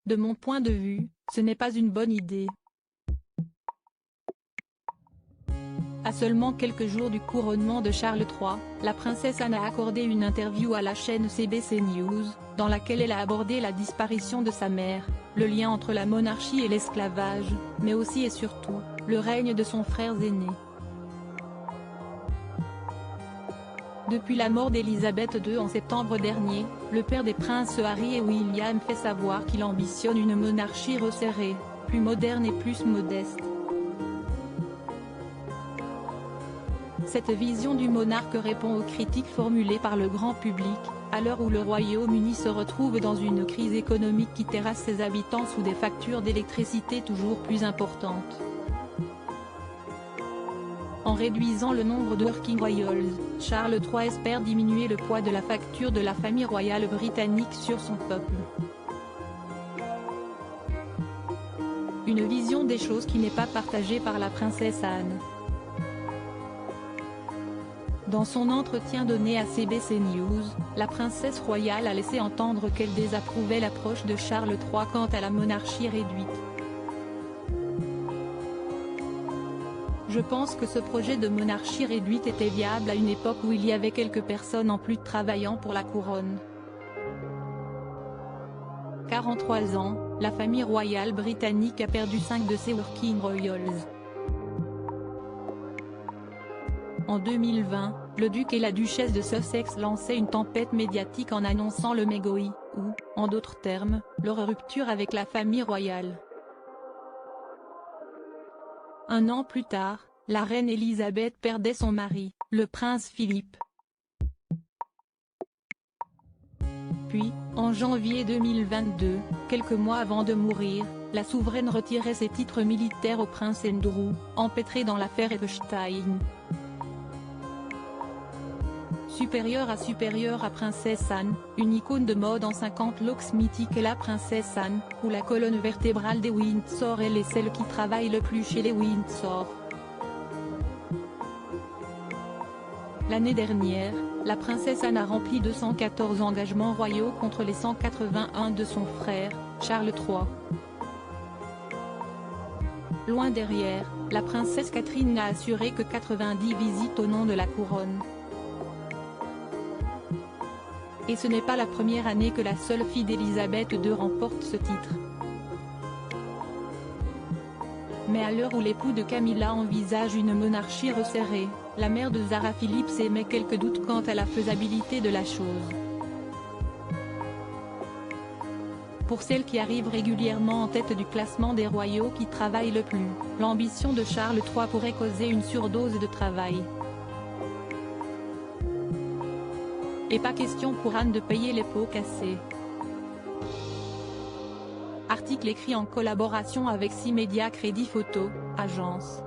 De mon point de vue, ce n'est pas une bonne idée. À seulement quelques jours du couronnement de Charles III, la princesse Anne a accordé une interview à la chaîne CBC News, dans laquelle elle a abordé la disparition de sa mère, le lien entre la monarchie et l'esclavage, mais aussi et surtout, le règne de son frère aîné. Depuis la mort d'Élisabeth II en septembre dernier, le père des princes Harry et William fait savoir qu'il ambitionne une monarchie resserrée, plus moderne et plus modeste. Cette vision du monarque répond aux critiques formulées par le grand public, à l'heure où le Royaume-Uni se retrouve dans une crise économique qui terrasse ses habitants sous des factures d'électricité toujours plus importantes. En réduisant le nombre de working royals, Charles III espère diminuer le poids de la facture de la famille royale britannique sur son peuple. Une vision des choses qui n'est pas partagée par la princesse Anne. Dans son entretien donné à CBC News, la princesse royale a laissé entendre qu'elle désapprouvait l'approche de Charles III quant à la monarchie réduite. Je pense que ce projet de monarchie réduite était viable à une époque où il y avait quelques personnes en plus travaillant pour la couronne. Car en 3 ans, la famille royale britannique a perdu 5 de ses working royals. En 2020, le duc et la duchesse de Sussex lançaient une tempête médiatique en annonçant le mégoï, ou, en d'autres termes, leur rupture avec la famille royale. Un an plus tard, la reine Elisabeth perdait son mari, le prince Philippe. Puis, en janvier 2022, quelques mois avant de mourir, la souveraine retirait ses titres militaires au prince Andrew, empêtré dans l'affaire Epstein. Supérieure à Princesse Anne, une icône de mode en 50 looks mythique est la Princesse Anne, où la colonne vertébrale des Windsor elle est celle qui travaille le plus chez les Windsor. L'année dernière, la princesse Anne a rempli 214 engagements royaux contre les 181 de son frère, Charles III. Loin derrière, la princesse Catherine n'a assuré que 90 visites au nom de la couronne. Et ce n'est pas la première année que la seule fille d'Élisabeth II remporte ce titre. Mais à l'heure où l'époux de Camilla envisage une monarchie resserrée, la mère de Zara Phillips émet quelques doutes quant à la faisabilité de la chose. Pour celle qui arrive régulièrement en tête du classement des royaux qui travaillent le plus, l'ambition de Charles III pourrait causer une surdose de travail. Et pas question pour Anne de payer les pots cassés. Article écrit en collaboration avec 6 médias Crédit Photo, agence.